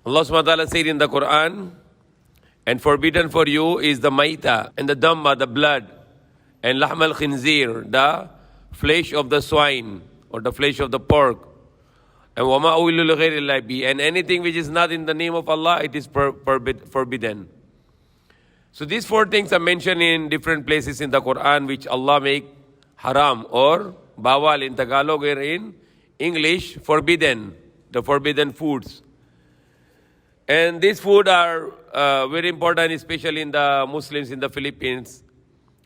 Allah subhanahu wa ta'ala said in the Quran, and forbidden for you is the maita and the damma, the blood, and lahm al-khinzir, the flesh of the swine or the flesh of the pork, and wama uwilu li ghayri llahi bi, and anything which is not in the name of Allah, it is forbidden. So these four things are mentioned in different places in the Quran which Allah make haram or bawal in Tagalog or in English, forbidden, the forbidden foods. And these food are very important, especially in the Muslims in the Philippines.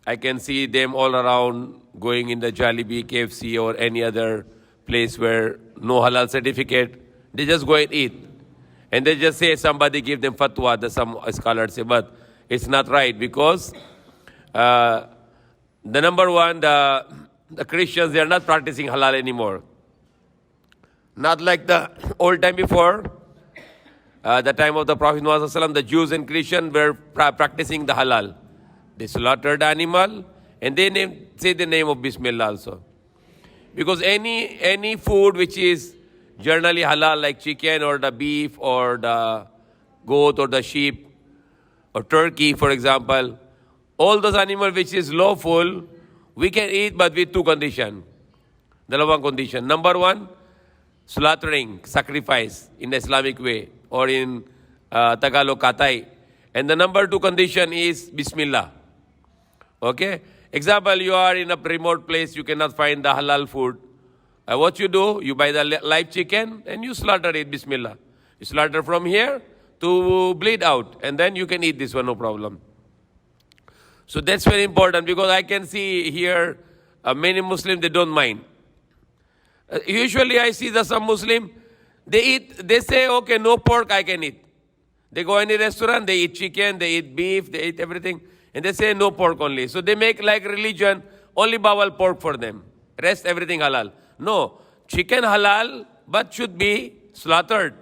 I can see them all around going in the Jollibee, KFC or any other place where no halal certificate. They just go and eat. And they just say somebody give them fatwa, that some scholars say, but it's not right because the number one, the Christians, they are not practicing halal anymore. Not like the old time before. The time of the Prophet Muhammad, the Jews and Christians were practicing the halal. They slaughtered the animal and they say the name of Bismillah also. Because any food which is generally halal, like chicken or the beef or the goat or the sheep or turkey, for example, all those animals which is lawful, we can eat, but with two conditions. Dalawang condition. Number one, slaughtering, sacrifice in the Islamic way, or in Tagalog, katay. And the number two condition is Bismillah. Okay? Example, you are in a remote place, you cannot find the halal food. What you do, you buy the live chicken and you slaughter it, Bismillah. You slaughter from here to bleed out, and then you can eat this one, no problem. So that's very important, because I can see here many Muslims, they don't mind. Usually I see that some Muslim, they say, okay, no pork I can eat. They go any restaurant, they eat chicken, they eat beef, they eat everything, and they say no pork only. So they make like religion, only bawal pork for them. Rest everything halal. No, chicken halal, but should be slaughtered.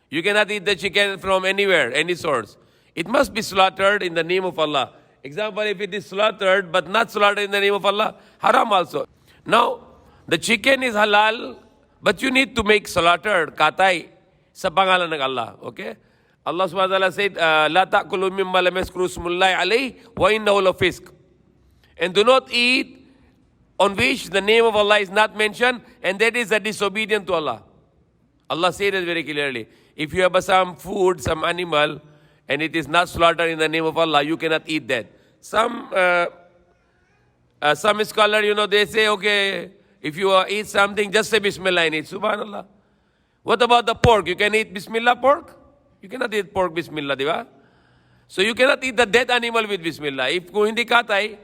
You cannot eat the chicken from anywhere, any source. It must be slaughtered in the name of Allah. Example, if it is slaughtered, but not slaughtered in the name of Allah, haram also. Now, the chicken is halal, but you need to make slaughtered, katay, sa pangalan ng Allah. Okay? Allah subhanahu wa ta'ala said, La ta'kulu mimma lam yaskuru smullahi alayhi wa innahu lafisq. And do not eat on which the name of Allah is not mentioned, and that is a disobedient to Allah. Allah said it very clearly. If you have some food, some animal, and it is not slaughtered in the name of Allah, you cannot eat that. Some scholar, they say, okay, if you eat something, just say Bismillah in it. Subhanallah. What about the pork? You can eat Bismillah pork? You cannot eat pork Bismillah, di ba? So you cannot eat the dead animal with Bismillah. If kung hindi katay,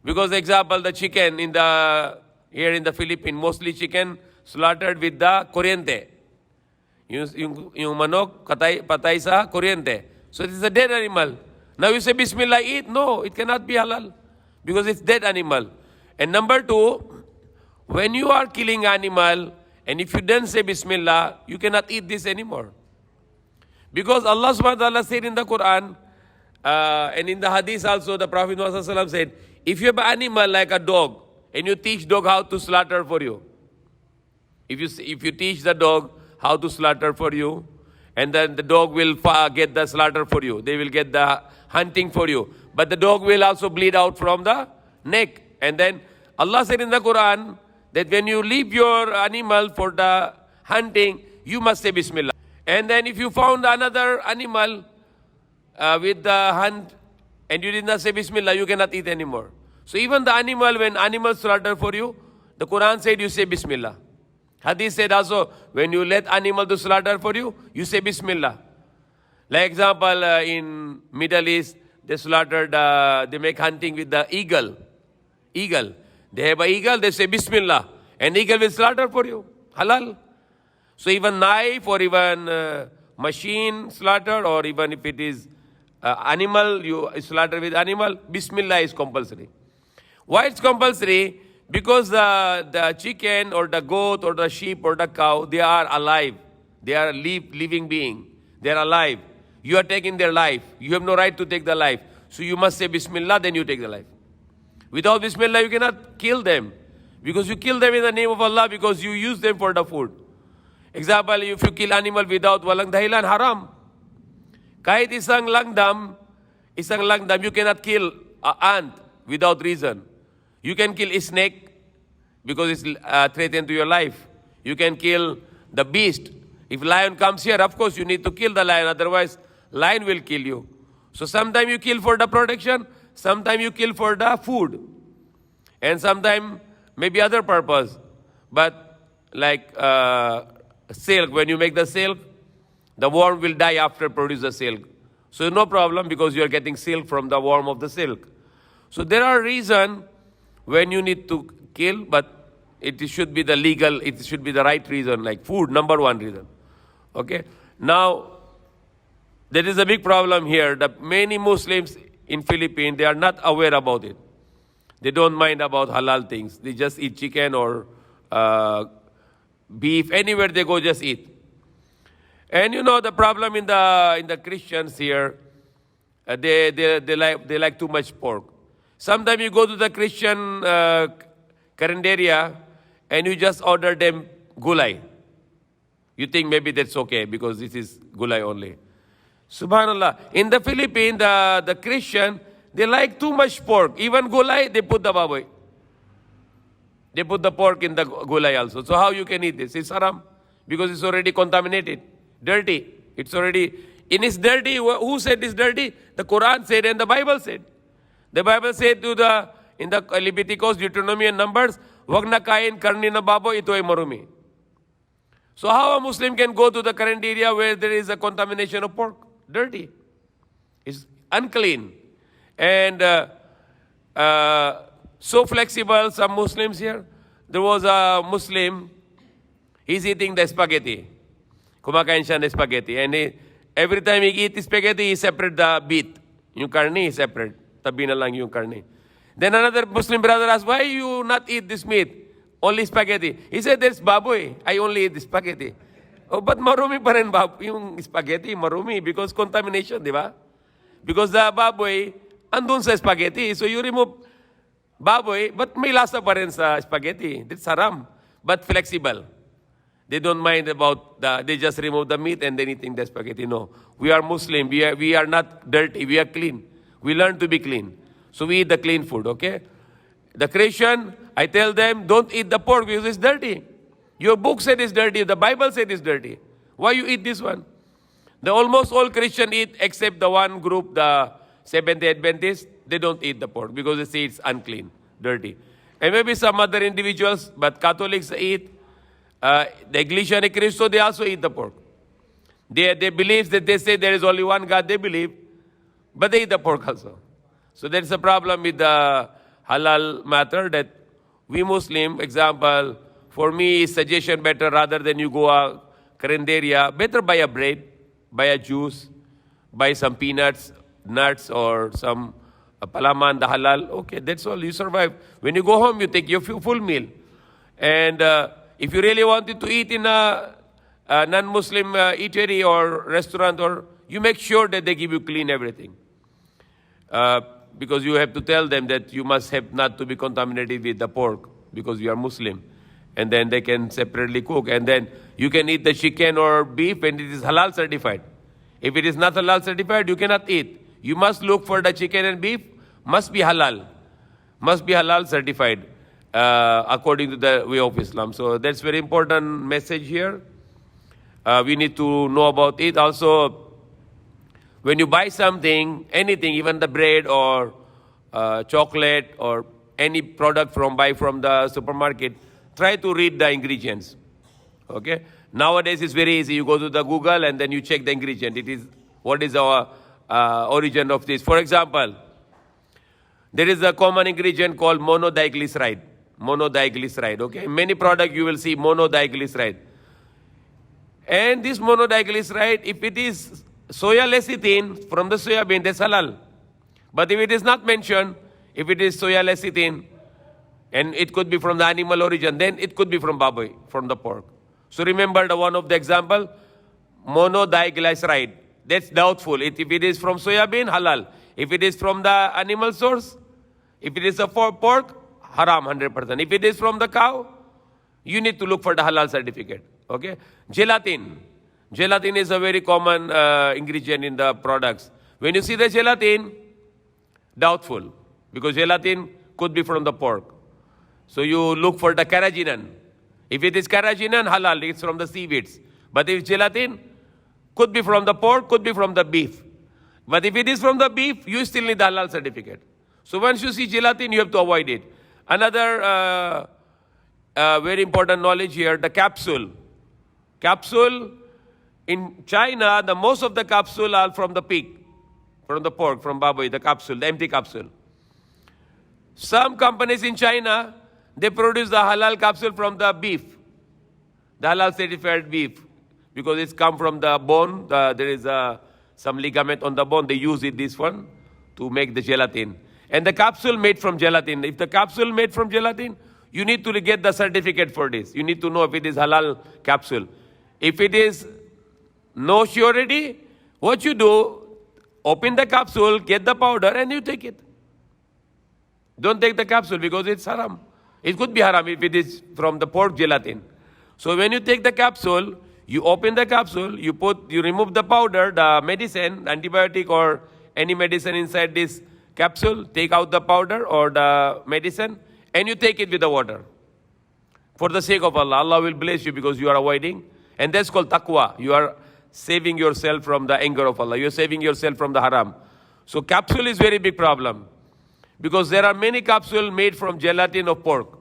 because example, the chicken here in the Philippines, mostly chicken slaughtered with the kuryente. Yung manok, patay sa kuryente. So it is a dead animal. Now you say Bismillah, eat. No, it cannot be halal because it's dead animal. And number two, when you are killing animal, and if you then say Bismillah, you cannot eat this anymore. Because Allah subhanahu wa ta'ala said in the Quran, and in the Hadith also, the Prophet Muhammad said, if you have an animal like a dog, and you teach dog how to slaughter for you, if you teach the dog how to slaughter for you, and then the dog will get the slaughter for you. They will get the hunting for you. But the dog will also bleed out from the neck. And then Allah said in the Quran that when you leave your animal for the hunting, you must say Bismillah. And then if you found another animal with the hunt and you did not say Bismillah, you cannot eat anymore. So even the animal, when animals slaughter for you, the Quran said you say Bismillah. Hadith said also, when you let animal to slaughter for you, you say Bismillah. Like example, in Middle East, they slaughtered, they make hunting with the eagle. Eagle. They have an eagle, they say Bismillah. And eagle will slaughter for you. Halal. So even knife or even machine slaughter, or even if it is animal, you slaughter with animal, Bismillah is compulsory. Why it's compulsory? Because the chicken or the goat or the sheep or the cow, they are alive. They are a living being. They are alive. You are taking their life. You have no right to take the life. So you must say Bismillah, then you take the life. Without Bismillah, you cannot kill them. Because you kill them in the name of Allah, because you use them for the food. Example, if you kill animal without walang dahilan, haram. Kahit isang langdam, you cannot kill an ant without reason. You can kill a snake because it's threatened to your life. You can kill the beast. If lion comes here, of course you need to kill the lion, otherwise lion will kill you. So sometimes you kill for the protection, sometimes you kill for the food, and sometimes maybe other purpose. But like silk, when you make the silk, the worm will die after produce the silk. So no problem because you are getting silk from the worm of the silk. So there are reasons when you need to kill, but it should be the legal, it should be the right reason, like food, number one reason. Okay? Now, there is a big problem here that many Muslims in Philippines, they are not aware about it. They don't mind about halal things. They just eat chicken or beef. Anywhere they go, just eat. And you know the problem in the Christians here, they like too much pork. Sometimes you go to the Christian carinderia and you just order them gulay. You think maybe that's okay because this is gulay only. Subhanallah. In the Philippines, the Christian, they like too much pork. Even gulay, they put the baboy. They put the pork in the gulay also. So how you can eat this? It's haram because it's already contaminated, dirty. It's already, in it's dirty. Who said it's dirty? The Quran said and the Bible said. The Bible said in the Leviticus, Deuteronomy and Numbers, wag na kain karni na baboy, ito ay marumi. So how a Muslim can go to the current area where there is a contamination of pork? Dirty. It's unclean. And so flexible, some Muslims here. There was a Muslim, he's eating the spaghetti. Kumakain siya ng spaghetti. And every time he eat spaghetti, he separate the meat. Yung karni, he separate. Tabi na lang yung karni. Then another Muslim brother asked, why you not eat this meat? Only spaghetti. He said, there's baboy. I only eat the spaghetti. Oh, but marumi pa rin yung spaghetti, marumi, because contamination, di ba? Because the baboy, andun sa spaghetti. So you remove baboy, but may lasa pa rin sa spaghetti. That's haram, but flexible. They don't mind about they just remove the meat and then eating the spaghetti. No, we are Muslim. We are not dirty. We are clean. We learn to be clean. So we eat the clean food, okay? The Christian, I tell them, don't eat the pork because it's dirty. Your book said it's dirty. The Bible said it's dirty. Why you eat this one? The almost all Christian eat except the one group, the Seventh-day Adventists. They don't eat the pork because they say it's unclean, dirty. And maybe some other individuals, but Catholics eat. The Iglesia ni Cristo, they also eat the pork. They believe that they say there is only one God, they believe, but they eat the pork also. So there's a problem with the halal matter that we Muslim, example, for me, suggestion better rather than you go a carinderia, better buy a bread, buy a juice, buy some peanuts, nuts, or some palaman, the halal. Okay, that's all. You survive. When you go home, you take your full meal. And if you really wanted to eat in a non-Muslim eatery or restaurant, or you make sure that they give you clean everything. Because you have to tell them that you must have not to be contaminated with the pork because you are Muslim. And then they can separately cook. And then you can eat the chicken or beef and it is halal certified. If it is not halal certified, you cannot eat. You must look for the chicken and beef, must be halal. Must be halal certified according to the way of Islam. So that's very important message here. We need to know about it. Also, when you buy something, anything, even the bread or chocolate or any product buy from the supermarket, try to read the ingredients. Okay? Nowadays it's very easy. You go to the Google and then you check the ingredient. It is what is our origin of this. For example, there is a common ingredient called monodiglyceride. Monodiglyceride. Okay? Many products you will see monodiglyceride. And this monodiglyceride, if it is soya lecithin from the soya bean, that's halal. But if it is not mentioned, if it is soya lecithin, and it could be from the animal origin, then it could be from baboy, from the pork. So remember the one of the example, monodiglyceride. That's doubtful. If it is from soya bean, halal. If it is from the animal source, if it is a pork, haram 100%. If it is from the cow, you need to look for the halal certificate. Okay? Gelatin. Gelatin is a very common ingredient in the products. When you see the gelatin, doubtful, because gelatin could be from the pork. So you look for the carrageenan. If it is carrageenan, halal, it's from the seaweeds. But if gelatin, could be from the pork, could be from the beef. But if it is from the beef, you still need the halal certificate. So once you see gelatin, you have to avoid it. Another very important knowledge here, the capsule. Capsule, in China, the most of the capsule are from the pig, from the pork, from baboy, the capsule, the empty capsule. Some companies in China, they produce the halal capsule from the beef, the halal certified beef, because it's come from the bone. There is some ligament on the bone. They use this one to make the gelatin. And the capsule made from gelatin. If the capsule made from gelatin, you need to get the certificate for this. You need to know if it is halal capsule. If it is no surety, what you do, open the capsule, get the powder, and you take it. Don't take the capsule because it's haram. It could be haram if it is from the pork gelatin. So when you take the capsule, you open the capsule, you remove the powder, the medicine, antibiotic or any medicine inside this capsule, take out the powder or the medicine, and you take it with the water. For the sake of Allah, Allah will bless you because you are avoiding. And that's called taqwa. You are saving yourself from the anger of Allah. You are saving yourself from the haram. So capsule is very big problem. Because there are many capsules made from gelatin of pork.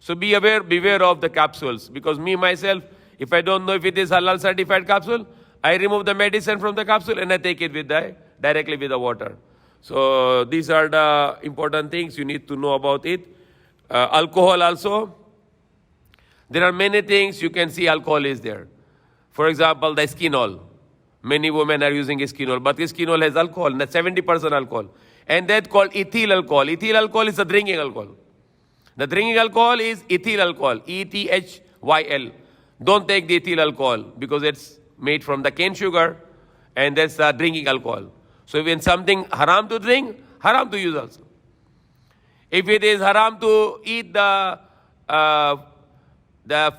So beware of the capsules. Because me, myself, if I don't know if it is halal certified capsule, I remove the medicine from the capsule and I take it directly with the water. So these are the important things you need to know about it. Alcohol also. There are many things you can see alcohol is there. For example, the skin oil. Many women are using skin oil, but skin oil has alcohol, 70% alcohol. And that's called ethyl alcohol. Ethyl alcohol is a drinking alcohol. The drinking alcohol is ethyl alcohol, ETHYL. Don't take the ethyl alcohol because it's made from the cane sugar and that's the drinking alcohol. So when something haram to drink, haram to use also. If it is haram to eat the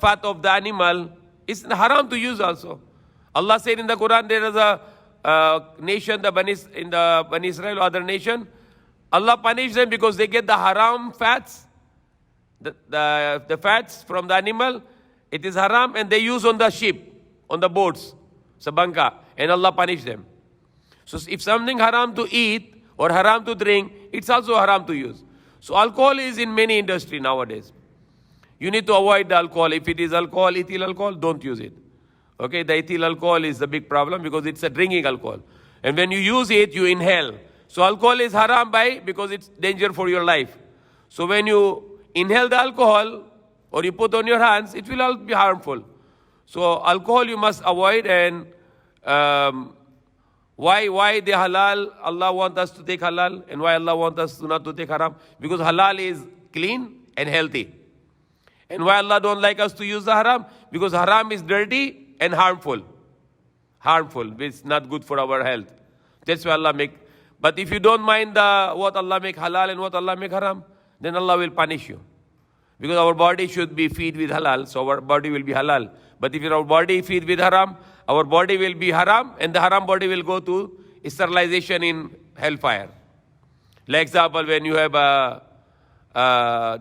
fat of the animal, it's haram to use also. Allah said in the Quran, there is a nation, in the Bani Israel or other nation, Allah punished them because they get the haram fats, the fats from the animal, it is haram and they use on the ship, on the boats, sabanka, and Allah punished them. So if something haram to eat or haram to drink, it's also haram to use. So alcohol is in many industry nowadays. You need to avoid the alcohol. If it is alcohol, ethyl alcohol, don't use it. Okay, the ethyl alcohol is the big problem because it's a drinking alcohol. And when you use it, you inhale. So alcohol is haram because it's danger for your life. So when you inhale the alcohol or you put on your hands, it will all be harmful. So alcohol you must avoid. And why the halal? Allah wants us to take halal, and why Allah wants us not to take haram? Because halal is clean and healthy. And why Allah don't like us to use the haram? Because haram is dirty and harmful. Harmful. It's not good for our health. That's why Allah make. But if you don't mind what Allah make halal and what Allah make haram, then Allah will punish you. Because our body should be feed with halal, so our body will be halal. But if our body feed with haram, our body will be haram, and the haram body will go to sterilization in hellfire. Like example, when you have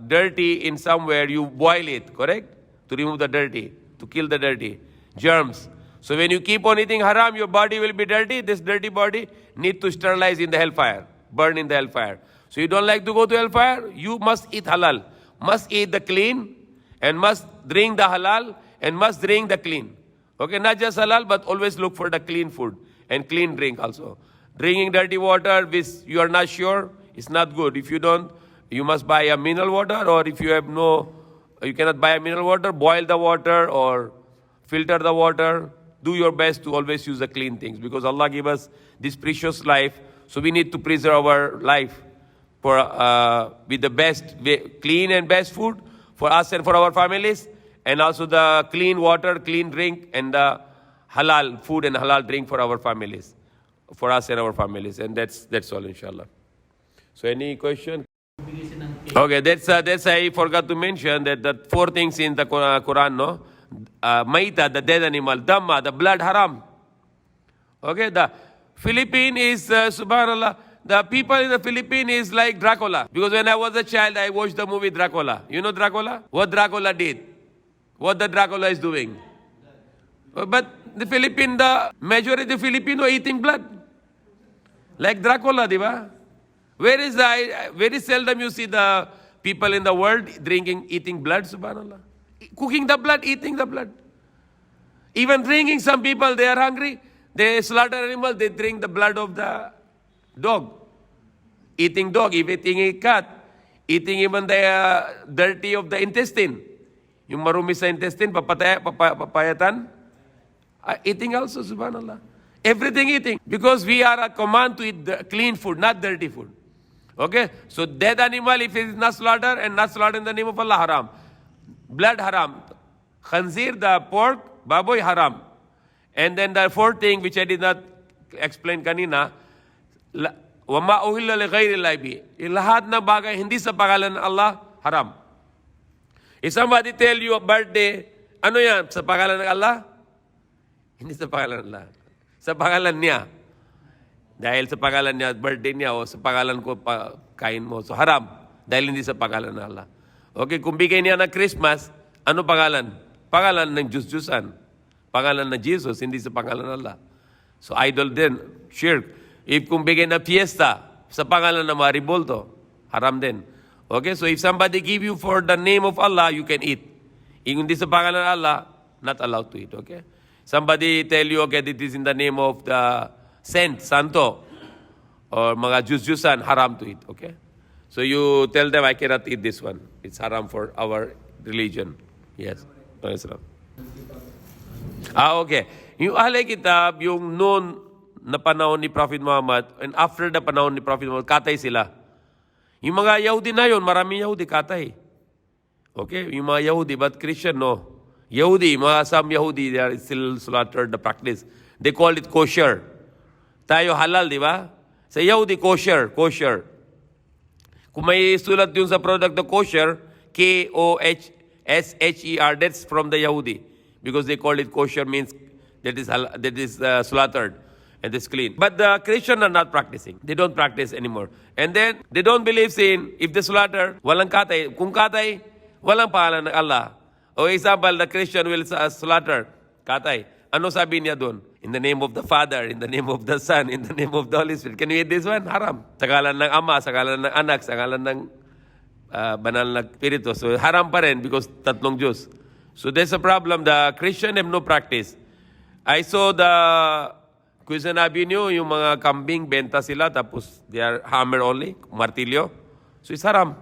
dirty in somewhere, you boil it, correct? To remove the dirty, to kill the dirty, germs. So when you keep on eating haram, your body will be dirty. This dirty body need to sterilize in the hellfire, burn in the hellfire. So you don't like to go to hellfire, you must eat halal. Must eat the clean, and must drink the halal, and must drink the clean. Okay, not just halal, but always look for the clean food and clean drink also. Drinking dirty water which you are not sure, it's not good. If you don't, you must buy a mineral water, or if you have you cannot buy a mineral water, boil the water or filter the water. Do your best to always use the clean things because Allah gave us this precious life. So we need to preserve our life with the best, clean and best food for us and for our families, and also the clean water, clean drink, and the halal food and halal drink for our families, for us and our families. And that's all, inshallah. So any question? Okay, that's I forgot to mention that the 4 things in the Quran, no? maita, the dead animal, damma, the blood, haram. Okay, the Philippine is, subhanallah, the people in the Philippines is like Dracula. Because when I was a child, I watched the movie Dracula. You know Dracula? What Dracula did? What the Dracula is doing? But the Philippine, the majority of Filipino eating blood. Like Dracula, diba? Very seldom you see the people in the world eating blood, subhanallah. Cooking the blood, eating the blood. Even drinking, some people, they are hungry. They slaughter animal, they drink the blood of the dog. Eating dog, eating a cat. Eating even the dirty of the intestine. Yung marumi sa intestine, papayatan. Eating also, subhanallah. Everything eating. Because we are a command to eat the clean food, not dirty food. Okay? So dead animal, if it is not slaughtered and not slaughtered in the name of Allah, haram. Blood, haram. Khanzir, the pork, baboy, haram. And then the fourth thing, which I did not explain kanina, wama uhilla li ghayri llahi. Lahat ng bagay hindi sa pangalan ng Allah, haram. If somebody tell you a birthday, ano yan? Sa pangalan ng Allah? Hindi sa pangalan ng Allah. Sa pangalan niya. Dahil sa pangalan niya, birthday niya, o sa pangalan ko, kain mo. So haram. Dahil hindi sa pangalan ng Allah. Okay, kung bigay niya ng Christmas, ano pangalan? Pangalan ng Diyos-Diyusan. Pangalan ng Jesus, hindi sa pangalan ng Allah. So idol din, shirk. If kung bigay na fiesta, sa pangalan ng Maribolto, haram din. Okay, so if somebody give you for the name of Allah, you can eat. If hindi sa pangalan ng Allah, not allowed to eat, okay? Somebody tell you, okay, this is in the name of the saint, santo, or mga Diyos-Diyusan, haram to eat, okay? So you tell them, I cannot eat this one. It's haram for our religion. Yes. Okay. Yung Ahlul Kitab, yung noon na panahon ni Prophet Muhammad, and after the panahon ni Prophet Muhammad, katay sila. Yung mga Yahudi na yun, maraming Yahudi katay. Okay? Yung mga Yahudi, but Christian, no. Yahudi, some Yahudi, they are still slaughtered the practice. They call it kosher. Tayo halal, di ba? Sa Yahudi, kosher. Kung may sulat yun sa product na kosher, K-O-H-S-H-E-R, that's from the Yahudi. Because they call it kosher means that is slaughtered and is clean. But the Christians are not practicing. They don't practice anymore. And then, they don't believe in, if they slaughter, walang katay. Kung katay, walang pangalan ng Allah. O example, the Christian will slaughter, katay. Ano sabi niya doon? In the name of the Father, in the name of the Son, in the name of the Holy Spirit. Can you eat this one? Haram. Sa ngalan ng Ama, sa ngalan ng Anak, sa ngalan ng Banal na Espiritu. So haram pa rin because tatlong Diyos. So there's a problem. The Christian have no practice. I saw the Quezon Avenue, yung mga kambing, benta sila, tapos they are hammer only, martilyo. So it's haram.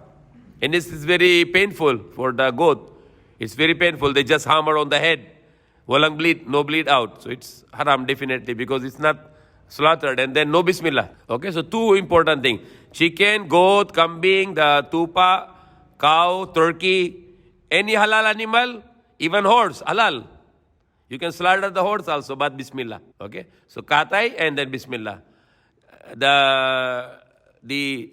And this is very painful for the goat. It's very painful. They just hammer on the head. Walang bleed, no bleed out. So it's haram definitely because it's not slaughtered and then no bismillah. Okay, so two important things. Chicken, goat, kambing, the tupa, cow, turkey, any halal animal, even horse, halal. You can slaughter the horse also, but bismillah. Okay, so katay and then bismillah. The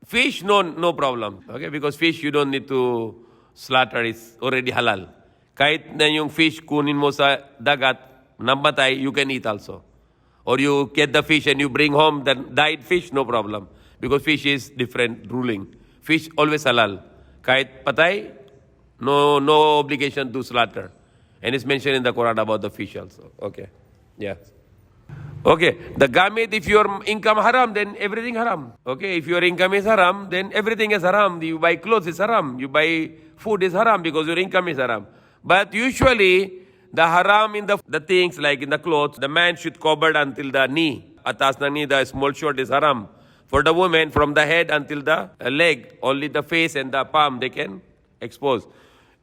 fish, no problem. Okay, because fish you don't need to slaughter, it's already halal. Kahit na yung fish kunin mo sa dagat, namatay, you can eat also. Or you get the fish and you bring home the died fish, no problem. Because fish is different ruling. Fish always halal. Kahit patay, no obligation to slaughter. And it's mentioned in the Quran about the fish also. Okay. Yeah. Okay. The gamit, if your income haram, then everything haram. Okay. If your income is haram, then everything is haram. You buy clothes, it's haram. You buy food, is haram because your income is haram. But usually, the haram in the things like in the clothes, the man should cover until the knee. Atas na knee, the small short is haram. For the woman, from the head until the leg, only the face and the palm they can expose.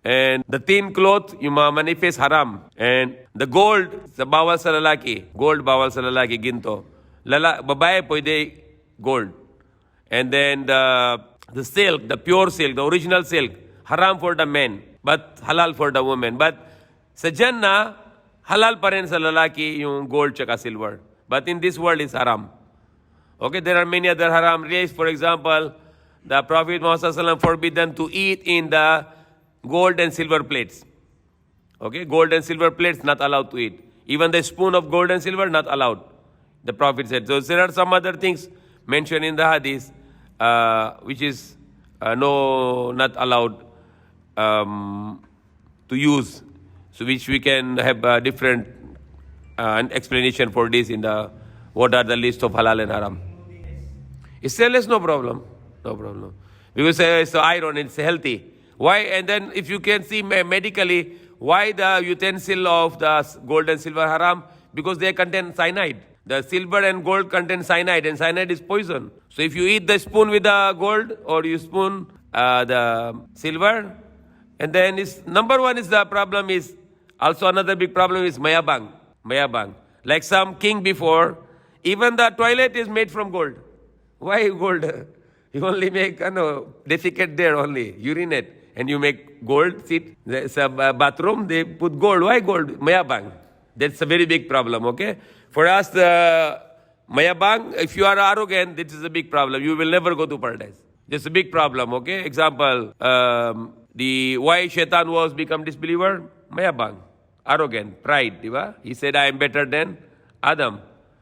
And the thin cloth, yung mga manifest, haram. And the gold, sa bawal sa lalaki. Gold, bawal sa lalaki, ginto. Babae, pwede gold. And then the silk, the pure silk, the original silk, haram for the men, but halal for the women. But sa Jannah, halal pa rin sa lalaki yung gold tsaka silver. But in this world, it's haram. Okay, there are many other haram rays. For example, the Prophet Muhammad forbidden to eat in the gold and silver plates. Okay, gold and silver plates not allowed to eat. Even the spoon of gold and silver not allowed. The Prophet said. So there are some other things mentioned in the hadith which is not allowed to use. So which we can have a different explanation for this in the what are the list of halal and haram. It's stainless, no problem. No problem. Because it's iron, it's healthy. Why? And then if you can see medically, why the utensil of the gold and silver haram? Because they contain cyanide. The silver and gold contain cyanide, and cyanide is poison. So if you eat the spoon with the gold or you spoon the silver, and then number one is the problem is, also another big problem is mayabang. Mayabang. Like some king before, even the toilet is made from gold. Why gold? You only make, defecate there only, urinate. And you make gold seat. There's a bathroom, they put gold. Why gold? Mayabang. That's a very big problem, okay? For us, the mayabang, if you are arrogant, this is a big problem. You will never go to paradise. That's a big problem, okay? Example, why Shaitan was become disbeliever? Mayabang. Arrogant, pride, diba? He said, I am better than Adam.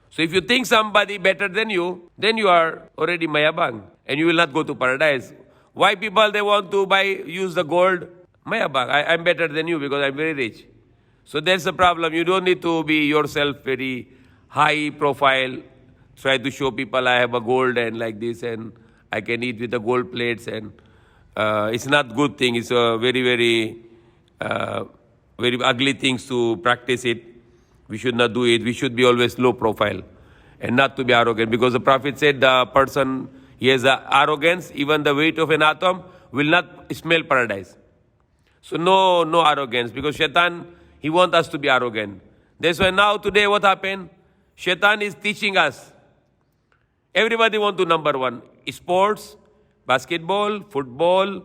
So if you think somebody better than you, then you are already mayabang. And you will not go to paradise. Why people, they want to use the gold? Mayabang, I'm better than you because I'm very rich. So that's the problem. You don't need to be yourself very high profile. Try to show people I have a gold and like this and I can eat with the gold plates. And it's not good thing. It's a very, very, very ugly things to practice it. We should not do it. We should be always low profile and not to be arrogant. Because the Prophet said the person, he has arrogance, even the weight of an atom will not smell paradise. So no arrogance, because Shaitan, he wants us to be arrogant. That's why now today what happened? Shaitan is teaching us. Everybody want to number one. Sports, basketball, football,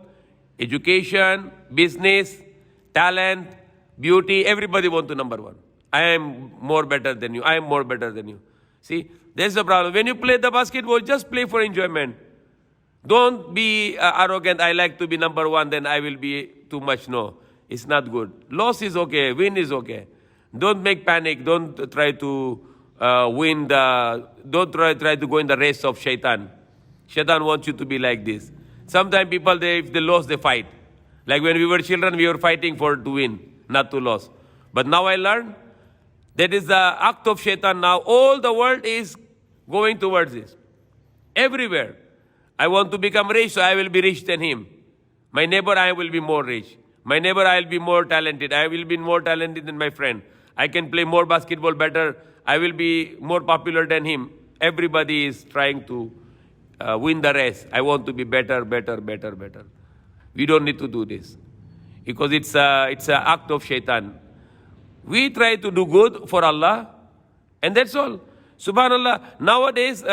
education, business, talent, beauty, everybody want to number one. I am more better than you. I am more better than you. See, there's the problem. When you play the basketball, just play for enjoyment. Don't be arrogant. I like to be number one, then I will be too much. No, it's not good. Loss is okay. Win is okay. Don't make panic. Don't try to don't try to go in the race of Shaitan. Shaitan wants you to be like this. Sometimes people, if they lose, they fight. Like when we were children, we were fighting to win, not to lose. But now I learned that is the act of Shaitan now. All the world is going towards this. Everywhere. I want to become rich, so I will be rich than him. My neighbor, I will be more rich. My neighbor, I will be more talented. I will be more talented than my friend. I can play more basketball better. I will be more popular than him. Everybody is trying to win the race. I want to be better. We don't need to do this. Because it's an act of Shaitan. We try to do good for Allah, and that's all. Subhanallah, nowadays,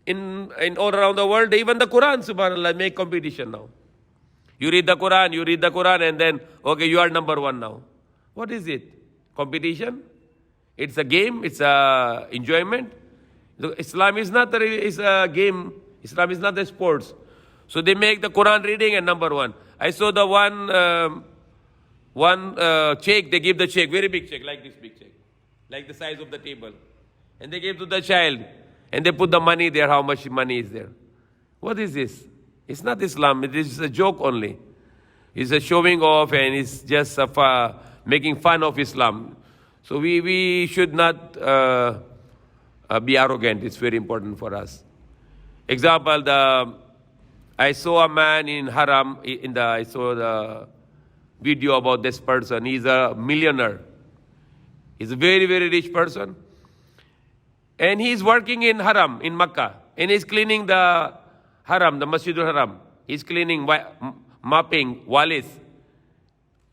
in all around the world, even the Quran, subhanallah, make competition now. You read the Quran, and then, okay, you are number one now. What is it? Competition? It's a game, it's a enjoyment. Islam is not a game. Islam is not a sports. So they make the Quran reading and number one. I saw the one check, they give the check, very big check, like this big check, like the size of the table. And they gave to the child, and they put the money there, how much money is there. What is this? It's not Islam, it is a joke only. It's a showing off, and it's just making fun of Islam. So we should not be arrogant. It's very important for us. Example, I saw a man in Haram, I saw the video about this person. He's a millionaire. He's a very, very rich person. And he's working in Haram, in Makkah. And he's cleaning the Haram, the Masjidul Haram. He's cleaning, mopping, walis,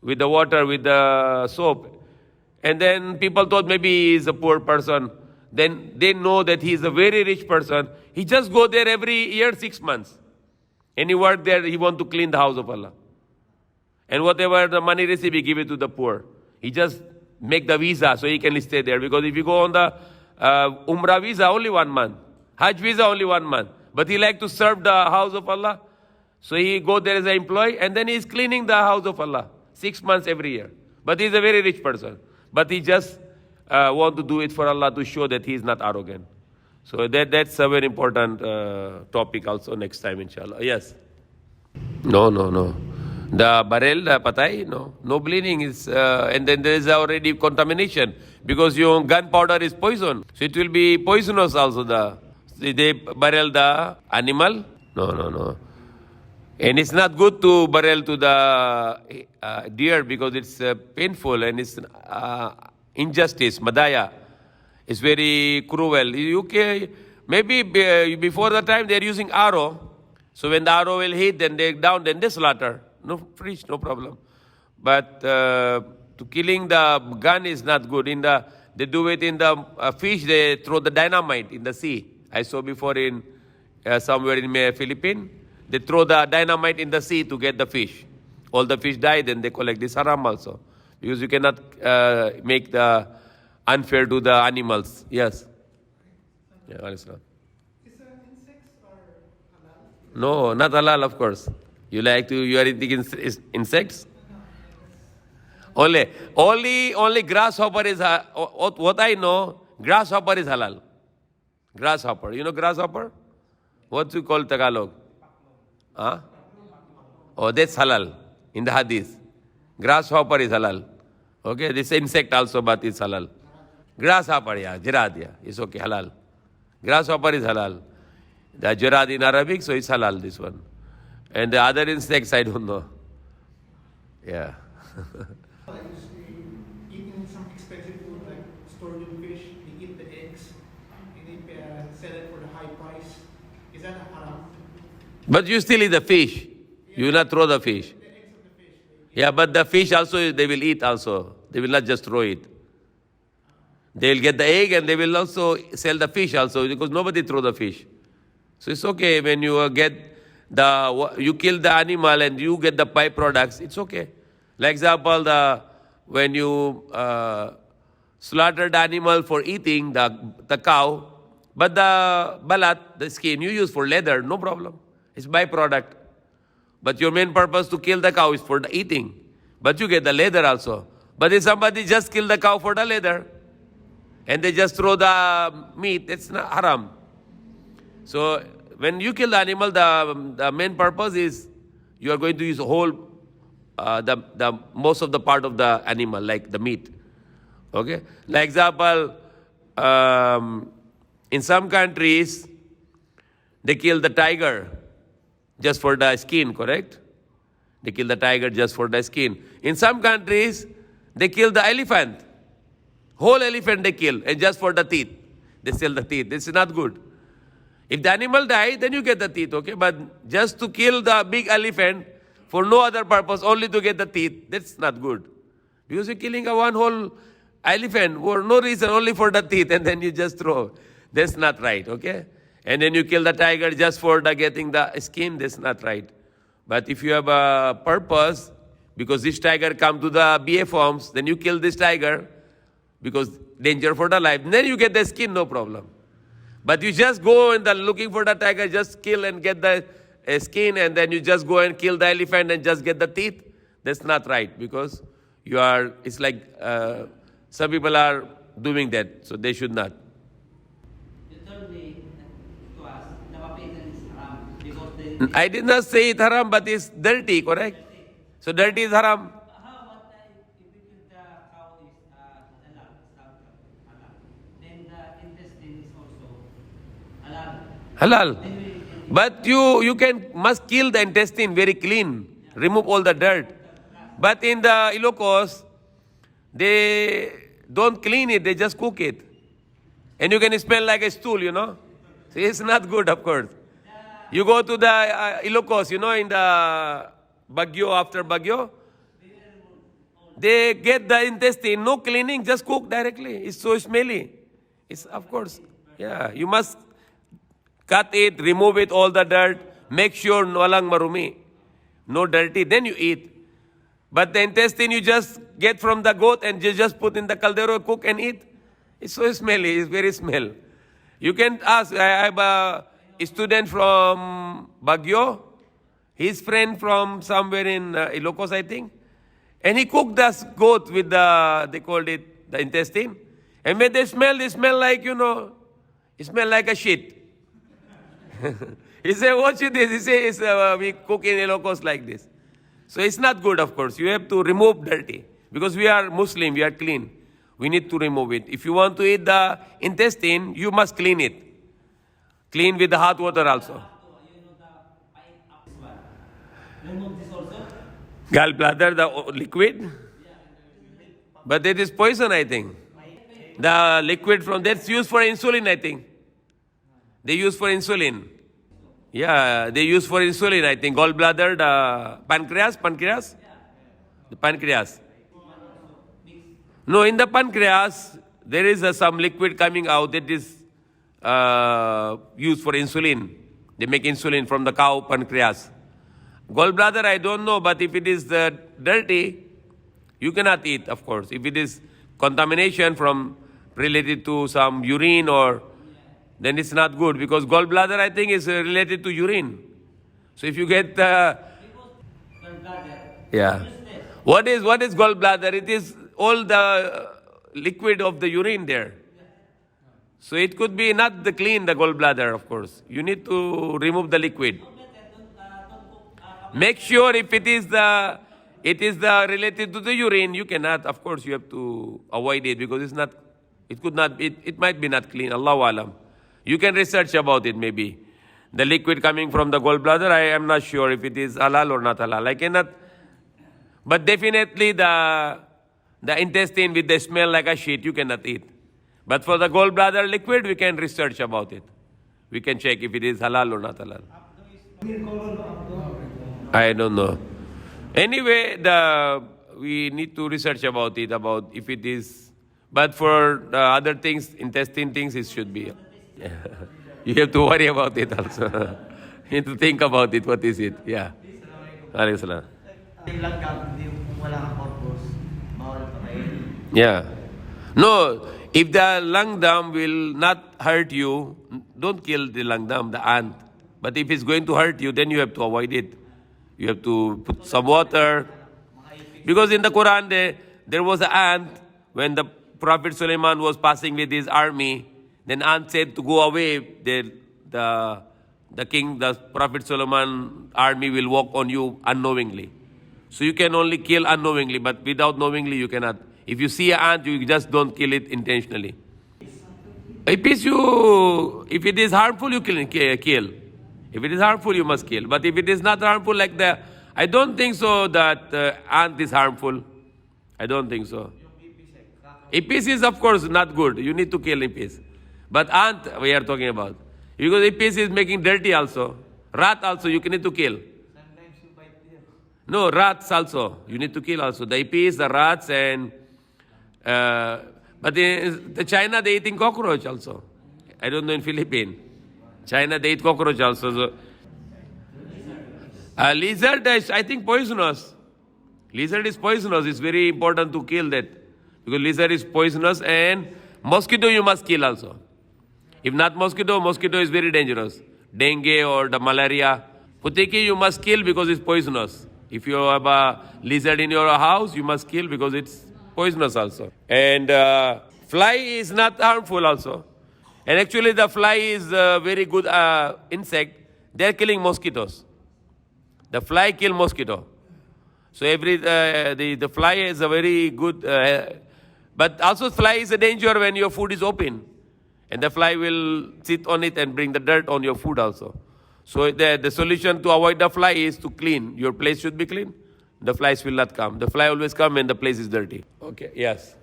with the water, with the soap. And then people thought maybe he's a poor person. Then they know that he's a very rich person. He just go there every year, 6 months. And he work there, he want to clean the house of Allah. And whatever the money receive, he give it to the poor. He just make the visa so he can stay there. Because if you go on the Umrah visa, only 1 month. Hajj visa, only 1 month. But he like to serve the house of Allah. So he go there as an employee, and then he is cleaning the house of Allah. 6 months every year. But he's a very rich person. But he just want to do it for Allah to show that he is not arrogant. So that's a very important topic also next time, inshallah. Yes. No. The barrel, the patai, no bleeding is, and then there is already contamination because your gunpowder is poison, so it will be poisonous also. They barrel the animal. No. And it's not good to barrel to the deer because it's painful and it's injustice, madaya. It's very cruel. Maybe before the time they're using arrow. So when the arrow will hit, then they down, then they slaughter. No fish, no problem. But to killing the gun is not good. They do it in the fish. They throw the dynamite in the sea. I saw before in somewhere in Philippines. They throw the dynamite in the sea to get the fish. All the fish die, then they collect this haram also. Because you cannot make the unfair to the animals. Yes. Yeah, insects are halal? No, not halal, of course. You are eating insects? Only grasshopper is, what I know, grasshopper is halal. Grasshopper. You know grasshopper? What you call Tagalog? Huh? Oh, that's halal in the hadith. Grasshopper is halal. Okay, this insect also, but it's halal. Grasshopper, yeah, jarad, yeah, it's okay, halal. Grasshopper is halal. The jarad in Arabic, so it's halal, this one. And the other insects, I don't know. Yeah. Eating some expensive food like stored in fish, they eat the eggs, and they sell it for the high price. Is that a haram? But you still eat the fish. You will not throw the fish. The eggs of the fish. Yeah, but the fish also, they will eat also. They will not just throw it. They will get the egg and they will also sell the fish also because nobody throw the fish. So it's okay when you you kill the animal and you get the byproducts, it's okay. Like example, when you slaughter the animal for eating, the cow, but the balat, the skin, you use for leather, no problem. It's byproduct. But your main purpose to kill the cow is for the eating. But you get the leather also. But if somebody just kill the cow for the leather, and they just throw the meat, it's not haram. So when you kill the animal, the main purpose is you are going to use the most of the part of the animal, like the meat. Okay? Like example, in some countries, they kill the tiger just for the skin, correct? They kill the tiger just for the skin. In some countries, they kill the elephant. Whole elephant they kill, and just for the teeth. They sell the teeth. This is not good. If the animal dies, then you get the teeth, okay? But just to kill the big elephant for no other purpose, only to get the teeth, that's not good. Because you're killing one whole elephant for no reason, only for the teeth, and then you just throw. That's not right, okay? And then you kill the tiger just for getting the skin, that's not right. But if you have a purpose, because this tiger come to the BA forms, then you kill this tiger, because danger for the life, then you get the skin, no problem. But you just go and looking for the tiger, just kill and get the skin, and then you just go and kill the elephant and just get the teeth. That's not right, because it's like some people are doing that, so they should not. You told me to us, the wapitan is haram because I did not say it haram, but it's dirty, correct? So dirty is haram. How about if we kill the cow is halal, then the intestine is also halal. Halal. But you must kill the intestine very clean, remove all the dirt. But in the Ilocos, they don't clean it, they just cook it. And you can smell like a stool, So it's not good, of course. You go to the Ilocos, in the Baguio, after Baguio, they get the intestine, no cleaning, just cook directly. It's so smelly. It's, of course, yeah, you must cut it, remove it, all the dirt, make sure walang marumi, no dirty, then you eat. But the intestine you just get from the goat and you just put in the caldero, cook and eat. It's so smelly, it's very smell. You can ask, I have a student from Baguio, his friend from somewhere in Ilocos, I think, And he cooked the goat with they called it the intestine. And when they smell like, it smell like a shit. He said, what is this? He says, we cook in Ilocos like this. So it's not good, of course. You have to remove dirty. Because we are Muslim, we are clean. We need to remove it. If you want to eat the intestine, you must clean it. Clean with the hot water also. Remove this also. Gallbladder, the liquid. But that is poison, I think. The liquid from that's used for insulin, I think. They use for insulin. Yeah, they use for insulin, I think. Gallbladder, the pancreas? The pancreas. No, in the pancreas, there is some liquid coming out that is used for insulin. They make insulin from the cow pancreas. Gallbladder, I don't know, but if it is dirty, you cannot eat, of course. If it is contamination from related to some urine then it's not good because gallbladder, I think, is related to urine. So if you get yeah. What is gallbladder? It is all the liquid of the urine there. So it could be not the gallbladder, of course. You need to remove the liquid. Make sure if it is related to the urine, you cannot, of course, you have to avoid it because it might be not clean. Allahu alam. You can research about it maybe. The liquid coming from the gallbladder, I am not sure if it is halal or not halal. I cannot, but definitely the intestine with the smell like a shit, you cannot eat. But for the gallbladder liquid, we can research about it. We can check if it is halal or not halal. I don't know. Anyway, we need to research about it, about if it is. But for the other things, intestine things, it should be. You have to worry about it also. You need to think about it. What is it? Yeah. Alayhi salam. Yeah. No, if the langdam will not hurt you, don't kill the langdam, the ant. But if it's going to hurt you, then you have to avoid it. You have to put some water. Because in the Quran, there was an ant when the Prophet Sulaiman was passing with his army. Then ant said to go away. The king, the Prophet Sulaiman army will walk on you unknowingly. So you can only kill unknowingly, but without knowingly you cannot. If you see an ant, you just don't kill it intentionally. If it is harmful, you kill. If it is harmful, you must kill. But if it is not harmful, I don't think so that ant is harmful. I don't think so. Ipis is, of course, not good. You need to kill ipis. But ant, we are talking about. Because ipis is making dirty also. Rat also, you need to kill. Sometimes you bite them. No, rats also. You need to kill also. The ipis, the rats, and... but in the China, they eating cockroach also. I don't know in Philippines. China, they eat cockroach also. So, lizard is, I think, poisonous. Lizard is poisonous. It's very important to kill that. Because lizard is poisonous and mosquito you must kill also. If not mosquito is very dangerous. Dengue or the malaria. Putiki you must kill because it's poisonous. If you have a lizard in your house, you must kill because it's poisonous also. And fly is not harmful also. And actually the fly is a very good insect. They're killing mosquitoes. The fly kill mosquito. So the fly is a very good, but also fly is a danger when your food is open. And the fly will sit on it and bring the dirt on your food also. So the solution to avoid the fly is to clean. Your place should be clean. The flies will not come. The fly always come when the place is dirty. Okay, yes.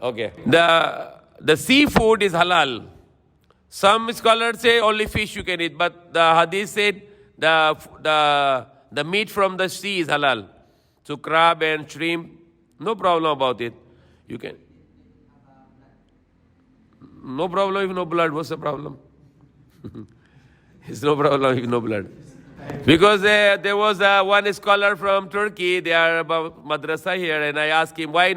Okay. The seafood is halal. Some scholars say only fish you can eat, but the hadith said the meat from the sea is halal. So crab and shrimp, no problem about it. You can. No problem if no blood. What's the problem? It's no problem if no blood. Because there was one scholar from Turkey, they are about madrasa here, and I asked him, why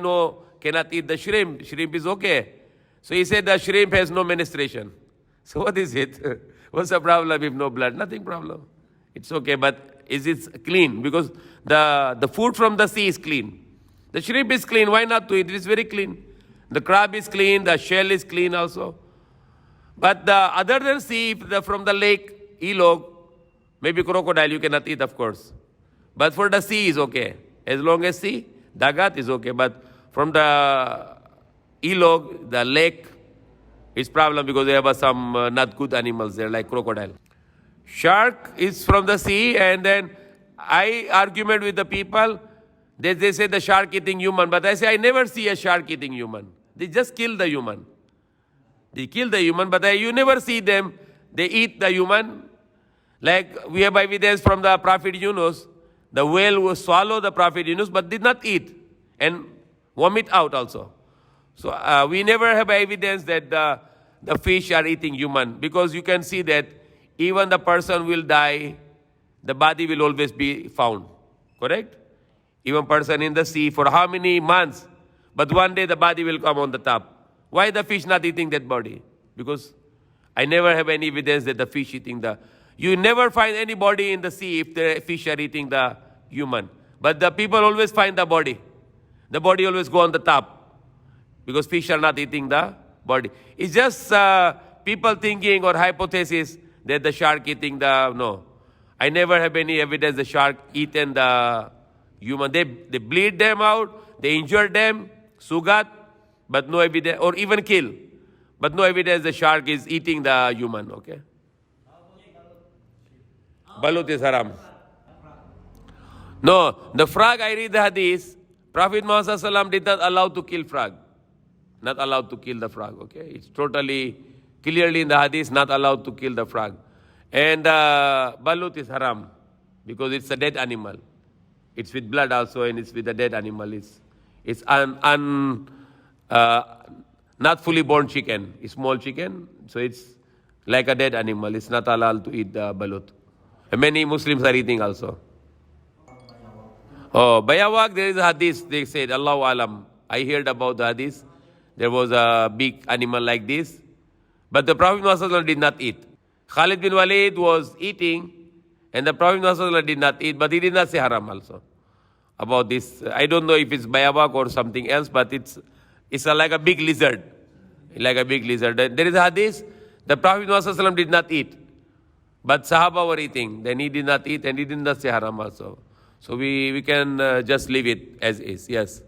cannot eat the shrimp? Shrimp is okay. So he said the shrimp has no menstruation. So what is it? What's the problem if no blood? Nothing problem. It's okay, but is it clean? Because the food from the sea is clean. The shrimp is clean. Why not to eat? It is very clean. The crab is clean. The shell is clean also. But the other than sea, from the lake, elog, maybe crocodile, you cannot eat, of course. But for the sea is okay. As long as sea, dagat is okay. But from the elog, the lake, it's problem because they have some not good animals there, like crocodile. Shark is from the sea, and then I argument with the people. They say the shark eating human, but I say I never see a shark eating human. They just kill the human. They kill the human, but you never see them. They eat the human. Like we have evidence from the Prophet Yunus. The whale will swallow the Prophet Yunus, but did not eat and vomit out also. So we never have evidence that the fish are eating human, because you can see that even the person will die, the body will always be found. Correct? Even person in the sea for how many months, but one day the body will come on the top. Why the fish not eating that body? Because I never have any evidence that the fish eating the... You never find any body in the sea if the fish are eating the human. But the people always find the body. The body always go on the top, because fish are not eating the body. It's just people thinking or hypothesis that the shark eating the... No. I never have any evidence the shark eaten the human. They bleed them out, they injure them, sugat, but no evidence, or even kill. But no evidence the shark is eating the human, okay? Balut is haram. No, the frog, I read the hadith, Prophet Muhammad ﷺ did not allow to kill frog. Not allowed to kill the frog, okay? It's totally, clearly in the hadith, not allowed to kill the frog. And balut is haram, because it's a dead animal. It's with blood also, and it's with a dead animal. It's not fully born chicken. It's small chicken, so it's like a dead animal. It's not allowed to eat the balut. And many Muslims are eating also. Oh, bayawak, there is a hadith, they said, Allahu alam. I heard about the hadith. There was a big animal like this. But the Prophet Muhammad did not eat. Khalid bin Walid was eating, and the Prophet Muhammad did not eat, but he did not say haram also. About this, I don't know if it's bayawak or something else, but it's like a big lizard. Like a big lizard. There is a hadith, the Prophet Muhammad did not eat, but Sahaba were eating. Then he did not eat, and he did not say haram also. So we can just leave it as is. Yes.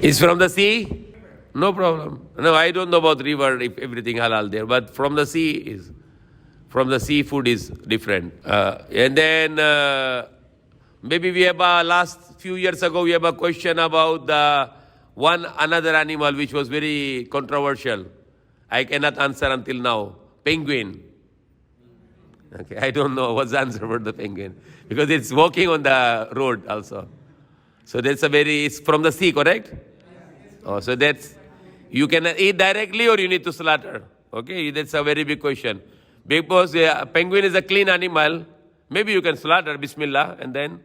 Is from the sea? No problem. No, I don't know about river if everything halal there, but from the sea is. From the seafood is different. And then maybe we have last few years ago we have a question about another animal which was very controversial. I cannot answer until now. Penguin. Okay, I don't know what's the answer for the penguin, because it's walking on the road also. So it's from the sea, correct? Oh, so you can eat directly or you need to slaughter. Okay, that's a very big question. Because penguin is a clean animal, maybe you can slaughter, bismillah, and then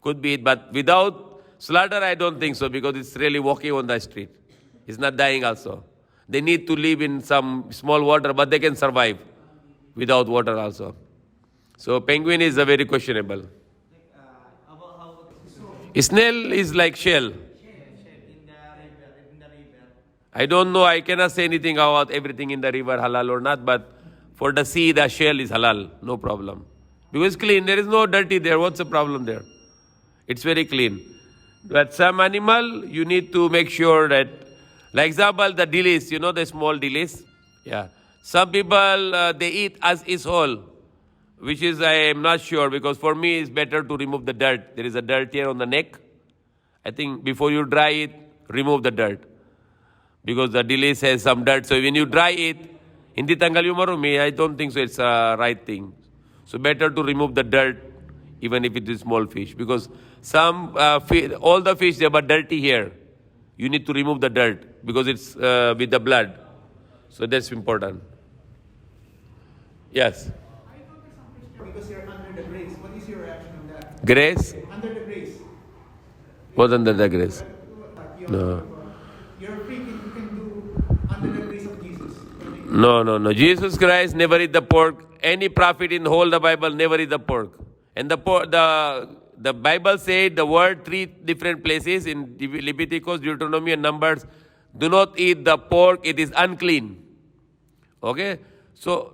could be it. But without slaughter, I don't think so, because it's really walking on the street. It's not dying also. They need to live in some small water, but they can survive without water also. So penguin is a very questionable. Snail is like shell. I don't know, I cannot say anything about everything in the river, halal or not, but for the sea, the shell is halal, no problem. Because it's clean, there is no dirty there, what's the problem there? It's very clean. But some animal, you need to make sure that, like example, the dilis, you know the small dilis? Yeah. Some people, they eat as is whole, which is, I am not sure, because for me, it's better to remove the dirt. There is a dirt here on the neck. I think before you dry it, remove the dirt. Because the dilis has some dirt. So when you dry it, hindi tanggal yung marumi, I don't think so it's a right thing. So better to remove the dirt, even if it is small fish. Because all the fish, they are dirty here. You need to remove the dirt, because it's with the blood. So that's important. Yes? I thought there's some Christian because you're under the grace. What is your reaction on that? Grace? Under the grace. What under the grace? No. You're free, you can do under the grace of Jesus. No. Jesus Christ never eat the pork. Any prophet in the whole the Bible never eat the pork. And the the Bible said the word 3 different places in Leviticus, Deuteronomy and Numbers, do not eat the pork, it is unclean. Okay? So,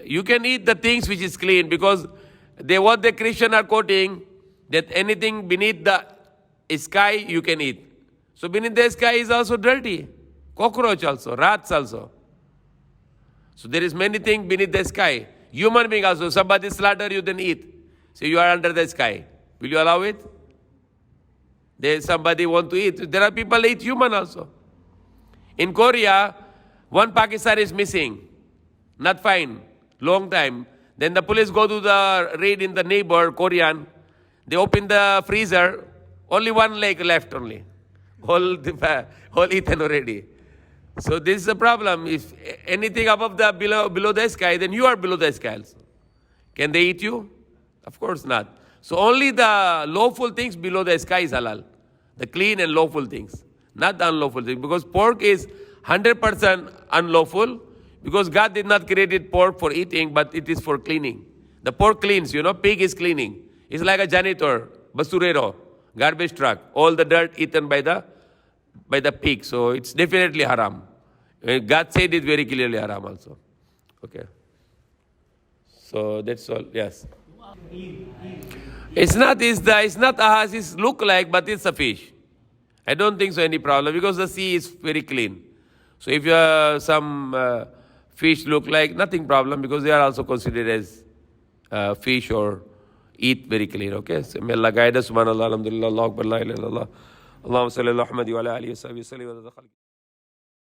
you can eat the things which is clean because what the Christian are quoting, that anything beneath the sky you can eat. So beneath the sky is also dirty. Cockroach also, rats also. So there is many things beneath the sky. Human being also, somebody slaughter you then eat. So you are under the sky. Will you allow it? Somebody want to eat. There are people eat human also. In Korea, one Pakistani is missing. Not fine. Long time. Then the police go to the raid in the neighbor, Korean. They open the freezer. Only one leg left only. All eaten already. So this is a problem. If anything above the below the sky, then you are below the sky also. Can they eat you? Of course not. So only the lawful things below the sky is halal. The clean and lawful things. Not the unlawful things. Because pork is 100% unlawful. Because God did not create pork for eating, but it is for cleaning. The pork cleans, pig is cleaning. It's like a janitor, basurero, garbage truck. All the dirt eaten by the pig. So it's definitely haram. God said it very clearly haram also. Okay. So that's all. Yes. It's not ahas, it's look like, but it's a fish. I don't think so any problem because the sea is very clean. So if you have some fish look like, nothing problem because they are also considered as fish or eat very clean. Okay. So may Allah guide us. Subhanallah, alhamdulillah, Allah akbar, la ilaha illallah. Allahumma salli ala Muhammad wa ala alihi wa sahbihi wa sallim.